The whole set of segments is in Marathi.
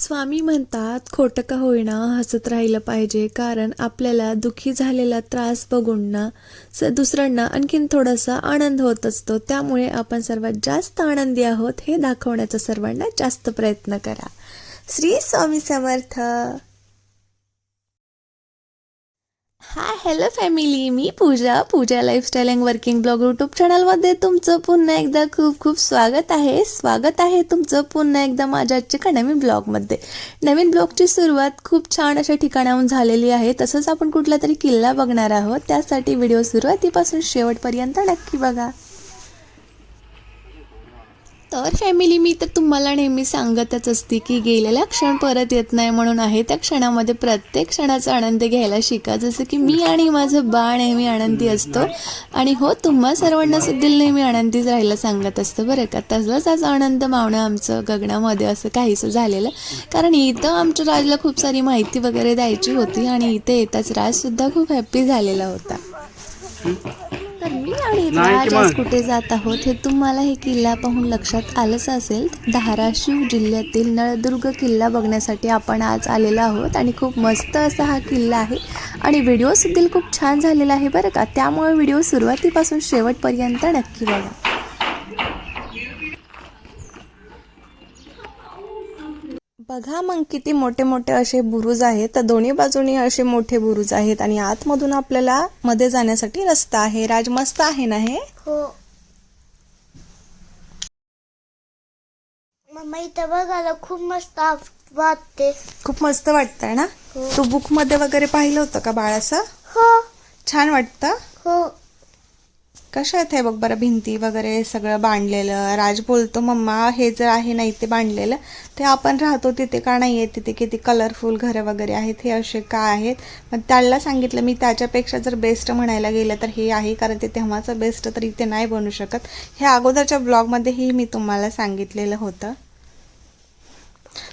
स्वामी म्हणतात खोटं का होईना हसत राहिलं पाहिजे, कारण आपल्याला दुःखी झालेला त्रास बघून ना दुसऱ्यांना आणखीन थोडासा आनंद होत असतो. त्यामुळे आपण सर्वात जास्त आनंदी आहोत हे दाखवण्याचा सर्वांना जास्त प्रयत्न करा. Shri Swami Samarth. Hi hello family, मी Pooja lifestyle and working blog YouTube चॅनलमध्ये तुमचं पुन्हा एकदा खूप खूप स्वागत आहे तुमचं पुन्हा एकदा माझ्या आजच्या नवीन ब्लॉगमध्ये. नवीन ब्लॉगची सुरुवात खूप छान अशा ठिकाणाहून झालेली आहे. तसंच आपण कुठला तरी किल्ला बघणार आहोत, त्यासाठी व्हिडिओ सुरुवातीपासून शेवटपर्यंत नक्की बघा. तर फॅमिली, मी तर तुम्हाला नेहमी सांगतच असते की गेलेला क्षण परत येत नाही म्हणून आहे. त्या क्षणामध्ये प्रत्येक क्षणाचा आनंद घ्यायला शिका, जसं की मी आणि माझं बाळ नेहमी आनंदी असतो. आणि हो, तुम्हा सर्वांना सुद्धा नेहमी आनंदीच राहायला सांगत असतं बरं का. तसंच आज आनंद मावणं आमचं गगनामध्ये असं काहीसं झालेलं, कारण इथं आमच्या राजला खूप सारी माहिती वगैरे द्यायची होती आणि इथे येताच राजसुद्धा खूप हॅप्पी झालेला होता. तर मी आणि राज आज कुठे जात आहोत हे तुम्हाला हे किल्ला पाहून लक्षात आलंच असेल. धाराशिव जिल्ह्यातील नळदुर्ग किल्ला बघण्यासाठी आपण आज आलेलो आहोत आणि खूप मस्त असा हा किल्ला आहे आणि व्हिडिओ सुद्धा खूप छान झालेला आहे बरं का. त्यामुळे व्हिडिओ सुरुवातीपासून शेवटपर्यंत नक्की बघा. बघा मग किती मोठे मोठे असे बुरुज आहेत. तर दोन्ही बाजूनी असे मोठे बुरुज आहेत आणि आतमधून आपल्याला मध्ये जाण्यासाठी रस्ता आहे. राज, मस्त आहे ना हे? हो मम्मा, इथं बघायला खूप मस्त वाटते. खूप मस्त वाटतंय ना? हो. तू बुक मध्ये वगैरे पाहिलं होतं का बाळ असं? हो छान वाटतं? हो कसं आहे बघ बरं, भिंती वगैरे सगळं बांधलेलं. राज बोलतो मम्मा हे जर आहे ना इथे बांधलेलं, ते आपण राहतो तिथे का नाही आहे? तिथे किती कलरफुल घरं वगैरे आहेत, हे असे का आहेत? मग त्याला सांगितलं मी त्याच्यापेक्षा जर बेस्ट म्हणायला गेलं तर हे आहे, कारण ते तेव्हाचं बेस्ट तर इथे नाही बनू शकत. हे अगोदरच्या ब्लॉगमध्येही मी तुम्हाला सांगितलेलं होतं.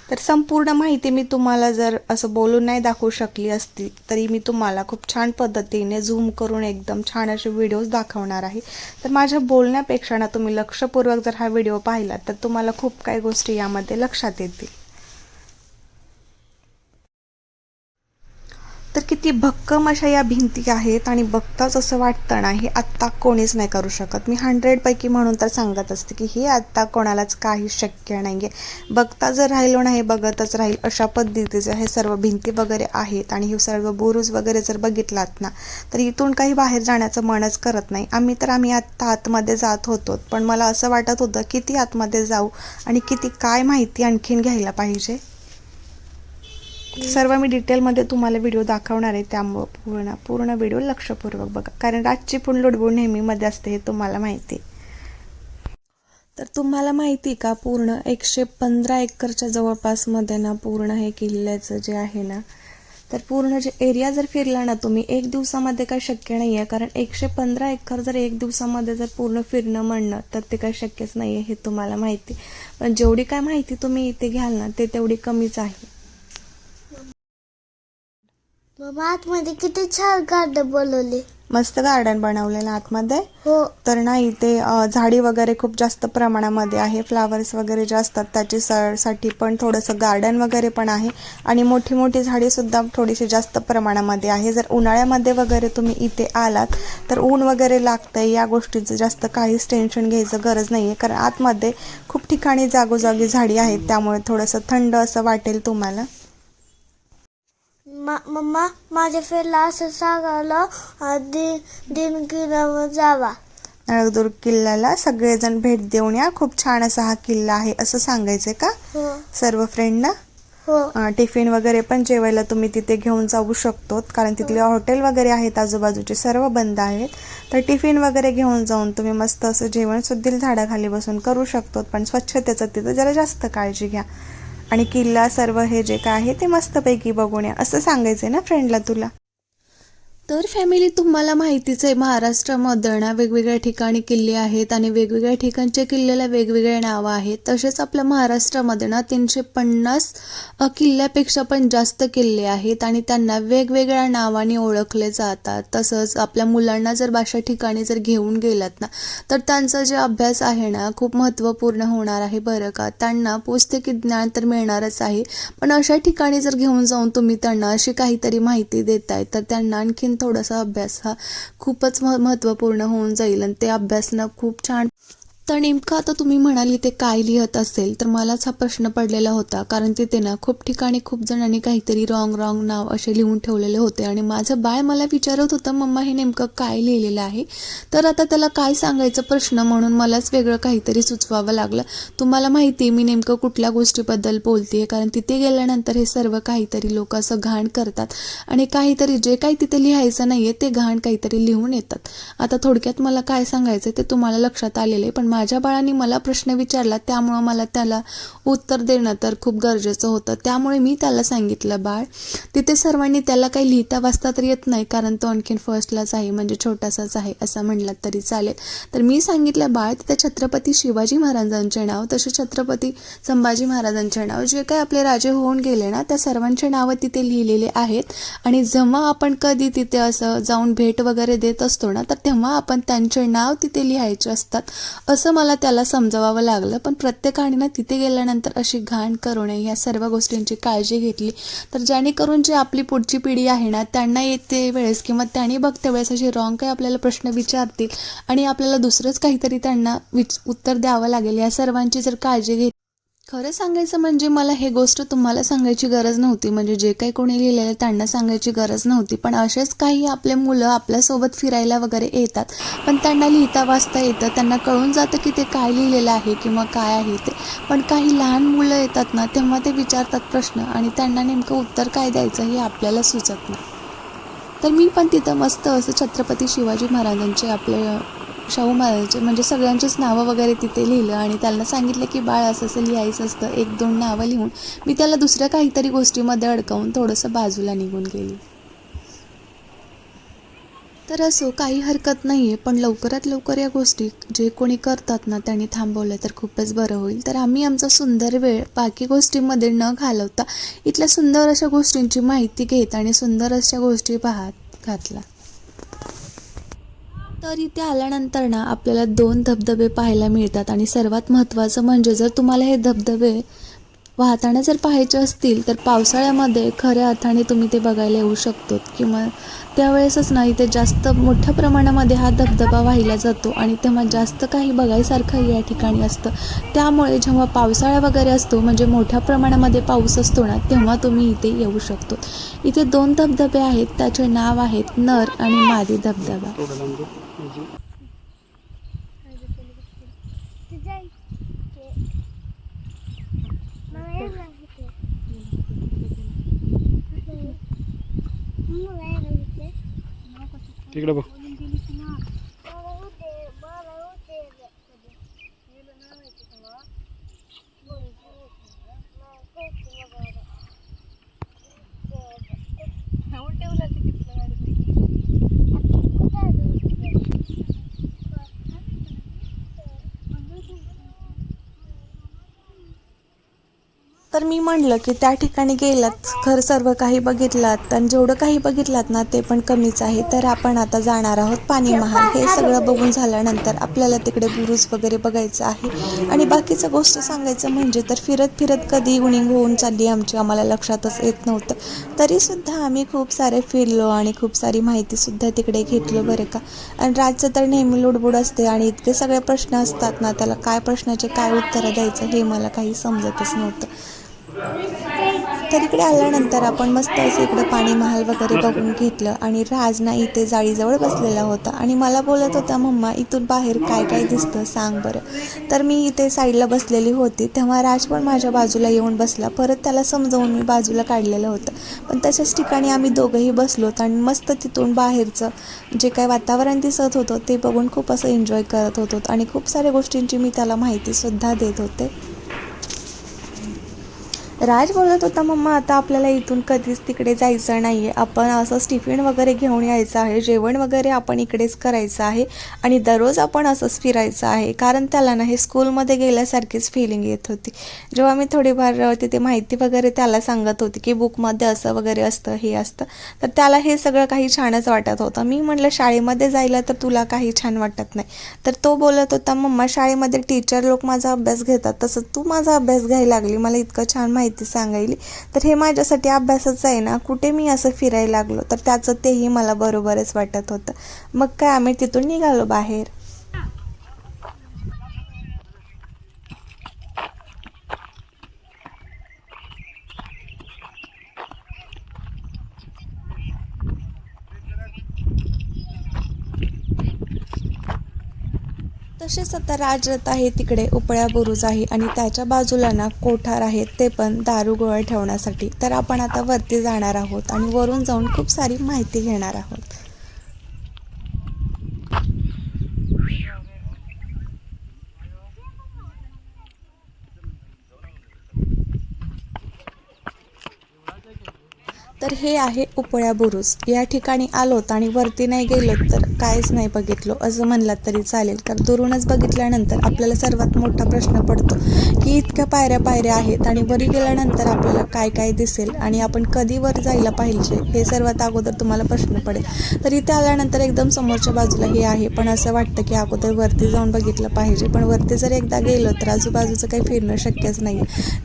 तर संपूर्ण माहिती मी तुम्हाला जर असं बोलून नाही दाखवू शकली असती तरी मी तुम्हाला खूप छान पद्धतीने झूम करून एकदम छान असे व्हिडिओज दाखवणार आहे. तर माझ्या बोलण्यापेक्षा ना तुम्ही लक्षपूर्वक जर हा व्हिडिओ पाहिला तर तुम्हाला खूप काही गोष्टी यामध्ये लक्षात येतील. तर किती भक्कम अशा या भिंती आहेत आणि बघताच असं वाटतं ना हे आत्ता कोणीच नाही करू शकत. मी 100 पैकी म्हणून तर सांगत असते की हे आत्ता कोणालाच काही शक्य नाही आहे. बघता जर राहिलो ना हे बघतच राहील अशा पद्धतीचे हे सर्व भिंती वगैरे आहेत. आणि हे सर्व बुरुज वगैरे जर बघितलात ना तर इथून काही बाहेर जाण्याचं मनच करत नाही. आम्ही आत्ता आतमध्ये जात होतो, पण मला असं वाटत होतं किती आतमध्ये जाऊ आणि किती काय माहिती आणखीन घ्यायला पाहिजे. सर्व मी डिटेलमध्ये तुम्हाला व्हिडिओ दाखवणार आहे, त्यामुळे पूर्ण व्हिडिओ लक्षपूर्वक बघा, कारण रातची पण लुडबुड नेहमी मध्ये असते हे तुम्हाला माहिती. तर तुम्हाला माहिती का, पूर्ण 115 एकरच्या जवळपास मध्ये ना पूर्ण हे किल्ल्याचं जे आहे ना, तर पूर्ण जे एरिया जर फिरला ना तुम्ही एक दिवसामध्ये काही शक्य नाही आहे, कारण 115 एकर जर एक दिवसामध्ये जर पूर्ण फिरणं म्हणणं तर ते काही शक्यच नाही आहे हे तुम्हाला माहिती. पण जेवढी काय माहिती तुम्ही इथे घ्याल ना ते तेवढी कमीच आहे. मम्मा, आतमध्ये किती छान गार्डन बनवले. मस्त गार्डन बनवलेलं आतमध्ये. हो तर ना इथे झाडी वगैरे खूप जास्त प्रमाणामध्ये आहे. फ्लावर्स वगैरे जे असतात त्याची साठी पण थोडंसं गार्डन वगैरे पण आहे आणि मोठी मोठी झाडी सुद्धा थोडीशी जास्त प्रमाणामध्ये आहे. जर उन्हाळ्यामध्ये वगैरे तुम्ही इथे आलात तर ऊन वगैरे लागतंय या गोष्टीचं जास्त काहीच टेन्शन घ्यायचं गरज नाही आहे, कारण आतमध्ये खूप ठिकाणी जागोजागी झाडी आहेत, त्यामुळे थोडंसं थंड असं वाटेल तुम्हाला. मम्मा, माझ्या फ्रेंडला असं सांगायला दिन किल्ल्यावर जावा. नळदुर्ग किल्ल्याला सगळेजण भेट देऊन या, खूप छान असा हा किल्ला आहे असं सांगायचंय का हो सर्व फ्रेंडना? हो टिफिन वगैरे पण जेवायला तुम्ही तिथे घेऊन जाऊ शकतो, कारण तिथले हॉटेल वगैरे आहेत आजूबाजूचे सर्व बंद आहेत. तर टिफिन वगैरे घेऊन जाऊन तुम्ही मस्त असं जेवण सुद्धा झाडाखाली बसून करू शकतो, पण स्वच्छतेचं तिथं जरा जास्त काळजी घ्या. आणि किल्ला सर्व हे जे काय आहे ते मस्तपैकी बघून या असं सांगायचंय ना फ्रेंडला तुला? तर फॅमिली, तुम्हाला माहितीच आहे महाराष्ट्रामध्ये ना वेगवेगळ्या ठिकाणी किल्ले आहेत आणि वेगवेगळ्या ठिकाणच्या किल्ल्याला वेगवेगळे नावं आहेत. तसेच आपल्या महाराष्ट्रामध्ये ना 350 किल्ल्यापेक्षा पण जास्त किल्ले आहेत आणि त्यांना वेगवेगळ्या नावाने ओळखले जातात. तसंच आपल्या मुलांना जर अशा ठिकाणी जर घेऊन गेलात ना, तर त्यांचा जे अभ्यास आहे ना खूप महत्त्वपूर्ण होणार आहे बरं का. त्यांना पुस्तकी ज्ञान तर मिळणारच आहे, पण अशा ठिकाणी जर घेऊन जाऊन तुम्ही त्यांना अशी काहीतरी माहिती देताय तर त्यांना आणखीन थोडासा अभ्यास हा खूपच महत्त्वपूर्ण होऊन जाईल आणि ते अभ्यासनं खूप छान. तर नेमकं आता तुम्ही म्हणाली ते काय लिहत असेल, तर मलाच हा प्रश्न पडलेला होता. कारण तिथे ना खूप ठिकाणी खूप जणांनी काहीतरी रॉंग नाव असे लिहून ठेवलेले होते आणि माझं बाळ मला विचारत होतं, मम्मा हे नेमकं काय लिहिलेलं आहे. तर आता त्याला काय सांगायचं प्रश्न म्हणून मलाच वेगळं काहीतरी सुचवावं लागलं. तुम्हाला माहिती मी नेमकं कुठल्या गोष्टीबद्दल बोलते, कारण तिथे गेल्यानंतर हे सर्व काहीतरी लोक असं घाण करतात आणि काहीतरी जे काही तिथे लिहायचं नाहीये ते घाण काहीतरी लिहून येतात. आता थोडक्यात मला काय सांगायचं ते तुम्हाला लक्षात आलेलं आहे, पण माझ्या बाळाने मला प्रश्न विचारला त्यामुळं मला त्याला उत्तर देणं तर खूप गरजेचं होतं. त्यामुळे मी त्याला सांगितलं, बाळ तिथे सर्वांनी त्याला काही लिहिता वाचता तर येत नाही, कारण तो आणखीन फर्स्टलाच आहे, म्हणजे छोटासाच आहे असं म्हणलं तरी चालेल. तर मी सांगितलं, बाळ तिथे छत्रपती शिवाजी महाराजांचे नाव, तसे छत्रपती संभाजी महाराजांचे नाव, जे काही आपले राजे होऊन गेले ना त्या सर्वांचे नावं तिथे लिहिलेले आहेत. आणि जेव्हा आपण कधी तिथे असं जाऊन भेट वगैरे देत असतो ना, तर तेव्हा आपण त्यांचे नाव तिथे लिहायचे असतात असं मला त्याला समजावावं लागलं. पण प्रत्येकाने ना तिथे गेल्यानंतर अशी घाण करू नये या सर्व गोष्टींची काळजी घेतली, तर जेणेकरून जी आपली पुढची पिढी आहे ना त्यांना येते वेळेस किंवा त्यांनी बघते वेळेस असे रॉंग काही आपल्याला प्रश्न विचारतील आणि आपल्याला दुसरंच काहीतरी त्यांना उत्तर द्यावं लागेल, या सर्वांची जर काळजी घेतली. खरं सांगायचं म्हणजे मला हे गोष्ट तुम्हाला सांगायची गरज नव्हती, म्हणजे जे काही कोणी लिहिलेलं त्यांना सांगायची गरज नव्हती. पण असेच काही आपले मुलं आपल्यासोबत फिरायला वगैरे येतात, पण त्यांना लिहिता वाचता येतं, त्यांना कळून जातं की ते काय लिहिलेलं आहे किंवा काय आहे ते. पण काही लहान मुलं येतात ना तेव्हा ते विचारतात प्रश्न आणि त्यांना नेमकं उत्तर काय द्यायचं हे आपल्याला सुचत नाही. तर मी पण तिथं मस्त असं छत्रपती शिवाजी महाराजांचे, आपले शाहू महाराजांचे, म्हणजे सगळ्यांचीच नावं वगैरे तिथे लिहिलं आणि त्यांना सांगितलं की बाळ असं असं लिहायचं असतं. 1-2 नावं लिहून मी त्याला दुसऱ्या काहीतरी गोष्टीमध्ये अडकवून थोडंसं बाजूला निघून गेली. तर असो, काही हरकत नाही आहे, पण लवकरात लवकर या गोष्टी जे कोणी करतात ना त्यांनी थांबवल्या तर खूपच बरं होईल. तर आम्ही आमचा सुंदर वेळ बाकी गोष्टींमध्ये न घालवता इथल्या सुंदर अशा गोष्टींची माहिती घेत आणि सुंदर अशा गोष्टी पाहत घातला. तर इथे आल्यानंतर ना आपल्याला 2 धबधबे पाहायला मिळतात आणि सर्वात महत्त्वाचं म्हणजे जर तुम्हाला हे धबधबे वाहताना जर पाहायचे असतील तर पावसाळ्यामध्ये खऱ्या अर्थाने तुम्ही ते बघायला येऊ शकतो, किंवा त्यावेळेसच ना इथे जास्त मोठ्या प्रमाणामध्ये हा धबधबा वाहिला जातो आणि तेव्हा जास्त काही बघायसारखं या ठिकाणी असतं. त्यामुळे जेव्हा पावसाळा वगैरे असतो, म्हणजे मोठ्या प्रमाणामध्ये पाऊस असतो ना, तेव्हा तुम्ही इथे येऊ शकतो. इथे 2 धबधबे आहेत, त्याचे नाव आहेत नर आणि मादी धबधबा. तिकडे बघ. तर मी म्हणलं की त्या ठिकाणी गेलात, खरं सर्व काही बघितलात आणि जेवढं काही बघितलात ना ते पण कमीच आहे. तर आपण आता जाणार आहोत पाणी महाल. हे सगळं बघून झाल्यानंतर आपल्याला तिकडे बुरुज वगैरे बघायचं आहे आणि बाकीचं गोष्ट सांगायचं म्हणजे तर फिरत फिरत कधी इव्हनिंग होऊन चालली आमची आम्हाला लक्षातच येत नव्हतं. तरीसुद्धा आम्ही खूप सारे फिरलो आणि खूप सारी माहितीसुद्धा तिकडे घेतलो बरं का. आणि रातचं तर नेहमी लुडबुड असते आणि इतके सगळे प्रश्न असतात ना, त्याला काय प्रश्नाचे काय उत्तरं द्यायचं हे मला काही समजतच नव्हतं. तर इकडे आल्यानंतर आपण मस्त असं इकडे पाणी महाल वगैरे बघून घेतलं आणि राज ना इथे जाळीजवळ बसलेला होता आणि मला बोलत होता, मम्मा इथून बाहेर काय काय दिसतं सांग बरं. तर मी इथे साईडला बसलेली होती तेव्हा राज पण माझ्या बाजूला येऊन बसला. परत त्याला समजावून मी बाजूला काढलेलं होतं, पण तशाच ठिकाणी आम्ही दोघंही बसलोत आणि मस्त तिथून बाहेरचं जे काय वातावरण दिसत होतं ते बघून खूप असं एन्जॉय करत होतो आणि खूप साऱ्या गोष्टींची मी त्याला माहितीसुद्धा देत होते. राज बोलत होता, मम्मा आता आपल्याला इथून कधीच तिकडे जायचं नाही आहे, आपण असंच टिफिन वगैरे घेऊन यायचं आहे, जेवण वगैरे आपण इकडेच करायचं आहे आणि दररोज आपण असंच फिरायचं आहे. कारण त्याला ना हे स्कूलमध्ये गेल्यासारखीच फिलिंग येत होती. जेव्हा मी थोडीफार तिथे माहिती वगैरे त्याला सांगत होती की बुकमध्ये असं वगैरे असतं, हे असतं, तर त्याला हे सगळं काही छानच वाटत होतं. मी म्हटलं शाळेमध्ये जायला तर तुला काही छान वाटत नाही. तर तो बोलत होता, मम्मा शाळेमध्ये टीचर लोक माझा अभ्यास घेतात, तसं तू माझा अभ्यास घ्यायला लागली, मला इतकं छान माहिती सांगायली, तर हे माझ्यासाठी अभ्यासच आहे ना. कुठे मी असं फिरायला लागलो तर त्याचं तेही मला बरोबरच वाटत होतं. मग काय आम्ही तिथून निघालो बाहेर. तसेच आता राजरथ आहे तिकडे उपळ्या बुरुज आहे आणि त्याच्या बाजूला ना कोठार आहेत, ते पण दारुगोळा ठेवण्यासाठी. तर आपण आता वरती जाणार आहोत आणि वरून जाऊन खूप सारी माहिती घेणार आहोत. तर हे आहे उपळ्या बुरुज. या ठिकाणी आलोत आणि वरती नाही गेलो तर काहीच नाही बघितलो असं म्हणलात तरी चालेल. तर दुरूनच बघितल्यानंतर आपल्याला सर्वात मोठा प्रश्न पडतो की इतक्या पायऱ्या आहेत आणि वरी गेल्यानंतर आपल्याला काय काय दिसेल आणि आपण कधी वर जायला पाहिजे हे सर्वात अगोदर तुम्हाला प्रश्न पडेल. तर इथे आल्यानंतर एकदम समोरच्या बाजूला हे आहे, पण असं वाटतं की अगोदर वरती जाऊन बघितलं पाहिजे. पण वरती जर एकदा गेलो तर आजूबाजूचं काही फिरणं शक्यच नाही.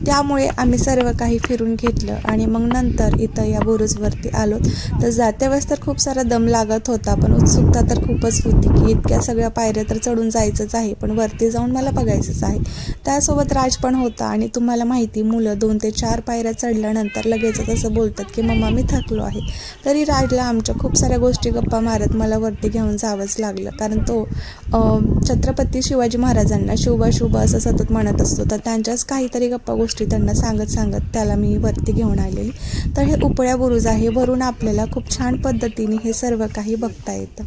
त्यामुळे आम्ही सर्व काही फिरून घेतलं आणि मग नंतर इथं या बुरुजवरती आलो. तर जात्या वेळेस तर खूप सारा दम लागत होता, पण उत्सुकता तर खूपच होती की इतक्या सगळ्या पायऱ्या तर चढून जायचंच आहे, पण वरती जाऊन मला बघायचंच आहे. त्यासोबत राज पण होता आणि तुम्हाला माहिती, मुलं 2 ते 4 पायऱ्या चढल्यानंतर लगेचच असं बोलतात की मम्मा मी थकलो आहे. तरी राजला आमच्या खूप साऱ्या गोष्टी गप्पा मारत मला वरती घेऊन जावंच लागलं, कारण तो छत्रपती शिवाजी महाराजांना शुभ शुभ असं सतत म्हणत असतो. तर त्यांच्याच काहीतरी गप्पा गोष्टी त्यांना सांगत त्याला मी वरती घेऊन आलेली. तर हे उपळ्या बुरुज आहे, वरून आपल्याला खूप छान पद्धतीने हे सर्व काही बघता येतं.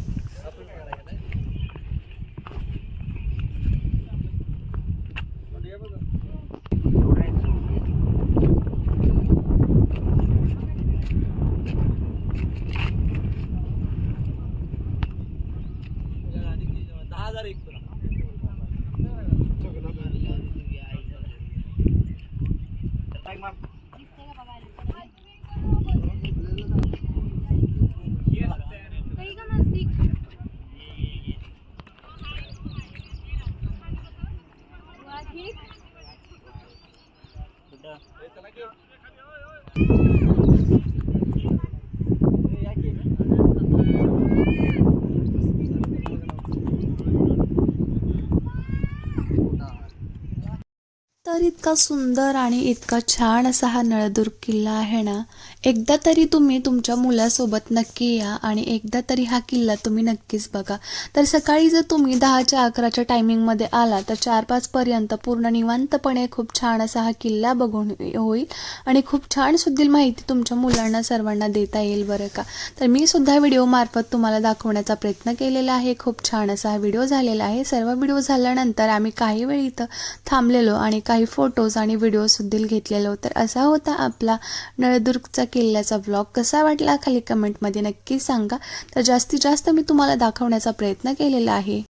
तर इतका सुंदर आणि इतका छान असा हा नळदुर्ग किल्ला आहे ना. एकदा तरी तुम्ही तुमच्या मुलासोबत नक्की या आणि एकदा तरी हा किल्ला तुम्ही नक्कीच बघा. तर सकाळी जर तुम्ही 10-11च्या टायमिंगमध्ये आला तर 4-5 पर्यंत पूर्ण निवांतपणे खूप छान असा हा किल्ला बघून होईल आणि खूप छान सुद्धा माहिती तुमच्या मुलांना सर्वांना देता येईल बरं का. तर मी सुद्धा व्हिडिओमार्फत तुम्हाला दाखवण्याचा प्रयत्न केलेला आहे. खूप छान असा हा व्हिडिओ झालेला आहे. सर्व व्हिडिओ झाल्यानंतर आम्ही काही वेळ इथं थांबलेलो आणि काही फोटोज आणि व्हिडिओ सुद्धा घेतलेलो. तर असा होता आपला नळदुर्गचा किल्ल्याचा व्लॉग. कसा वाटला खाली कमेंटमध्ये नक्की सांगा. तर जास्तीत जास्त मी तुम्हाला दाखवण्याचा प्रयत्न केलेला आहे.